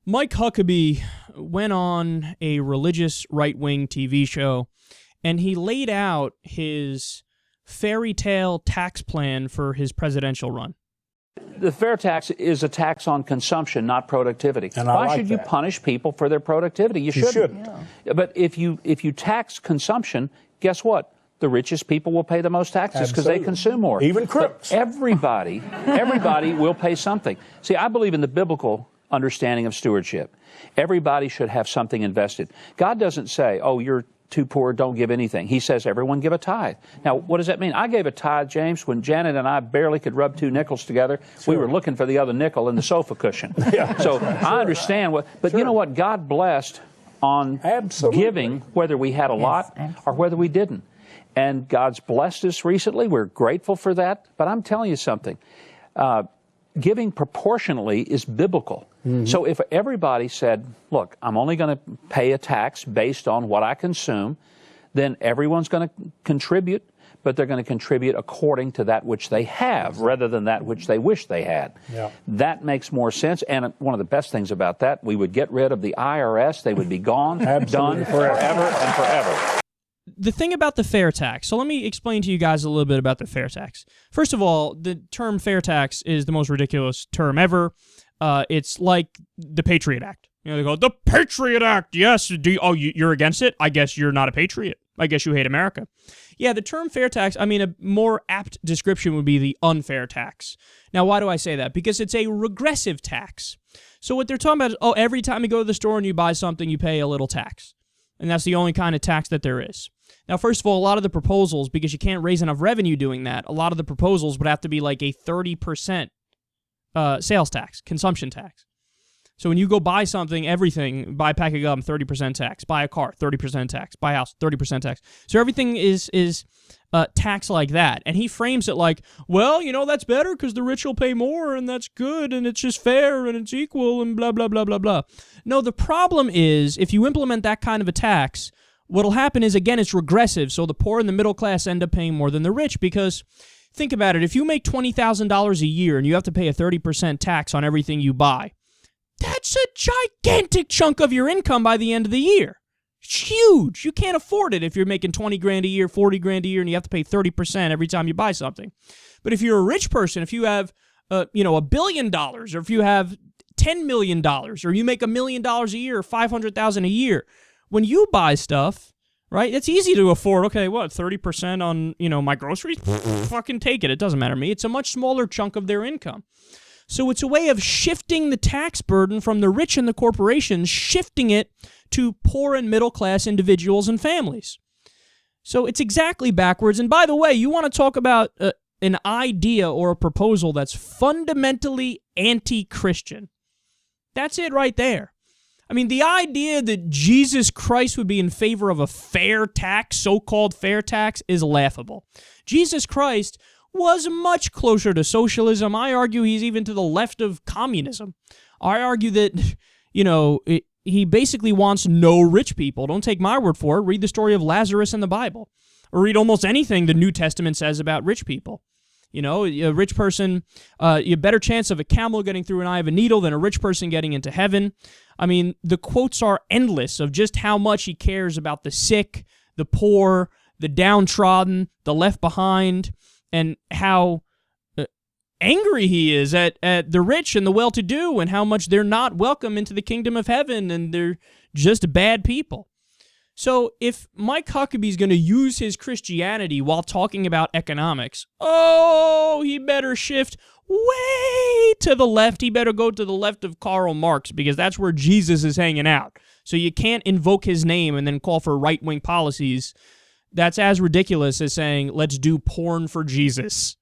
Mike Huckabee went on a religious right-wing TV show, and he laid out his fairy tale tax plan for his presidential run. The fair tax is a tax on consumption, not productivity. And Why should you punish people for their productivity? You shouldn't. Yeah. But if you tax consumption, guess what? The richest people will pay the most taxes because they consume more. Even crooks. But everybody will pay something. See, I believe in the biblical understanding of stewardship. Everybody should have something invested. God doesn't say, oh, you're too poor, don't give anything. He says everyone give a tithe. Now, what does that mean? I gave a tithe, James, when Janet and I barely could rub two nickels together. Sure. We were looking for the other nickel in the sofa cushion. So I understand what, but you know what? God blessed on giving, whether we had a lot or whether we didn't. And God's blessed us recently. We're grateful for that. But I'm telling you something. Giving proportionally is biblical. So if everybody said, look, I'm only going to pay a tax based on what I consume, then everyone's going to contribute, but they're going to contribute according to that which they have rather than that which they wish they had. Yeah. That makes more sense. And one of the best things about that, we would get rid of the IRS. They would be gone, done forever and forever. The thing about the fair tax, so let me explain to you guys a little bit about the fair tax. First of all, the term fair tax is the most ridiculous term ever. It's like the Patriot Act. You know, they go, the Patriot Act, yes. You're against it? I guess you're not a patriot. I guess you hate America. Yeah, the term fair tax, I mean, a more apt description would be the unfair tax. Now, why do I say that? Because it's a regressive tax. So what they're talking about is, every time you go to the store and you buy something, you pay a little tax. And that's the only kind of tax that there is. Now, first of all, a lot of the proposals, because you can't raise enough revenue doing that, a lot of the proposals would have to be like a 30% sales tax, consumption tax. So when you go buy something, everything, buy a pack of gum, 30% tax. Buy a car, 30% tax. Buy a house, 30% tax. So everything is tax like that. And he frames it like, well, you know, that's better because the rich will pay more and that's good and it's just fair and it's equal and blah, blah, blah, blah, blah. No, the problem is if you implement that kind of a tax, what'll happen is, again, it's regressive. So the poor and the middle class end up paying more than the rich because think about it. If you make $20,000 a year and you have to pay a 30% tax on everything you buy, that's a gigantic chunk of your income by the end of the year. It's huge. You can't afford it if you're making 20 grand a year, 40 grand a year, and you have to pay 30% every time you buy something. But if you're a rich person, if you have, $1 billion, or if you have $10 million, or you make $1 million a year, or $500,000 a year, when you buy stuff, right, it's easy to afford. Okay, what, 30% on, my groceries? Fucking take it. It doesn't matter to me. It's a much smaller chunk of their income. So it's a way of shifting the tax burden from the rich and the corporations, shifting it to poor and middle-class individuals and families. So it's exactly backwards. And by the way, you want to talk about an idea or a proposal that's fundamentally anti-Christian. That's it right there. I mean, the idea that Jesus Christ would be in favor of a fair tax, so-called fair tax, is laughable. Jesus Christ was much closer to socialism. I argue he's even to the left of communism. I argue that, he basically wants no rich people. Don't take my word for it. Read the story of Lazarus in the Bible. Or read almost anything the New Testament says about rich people. A rich person, you have a better chance of a camel getting through an eye of a needle than a rich person getting into heaven. I mean, the quotes are endless of just how much he cares about the sick, the poor, the downtrodden, the left behind, and how angry he is at the rich and the well-to-do and how much they're not welcome into the kingdom of heaven and they're just bad people. So if Mike Huckabee is going to use his Christianity while talking about economics, he better shift way to the left. He better go to the left of Karl Marx because that's where Jesus is hanging out. So you can't invoke his name and then call for right-wing policies. That's as ridiculous as saying, let's do porn for Jesus.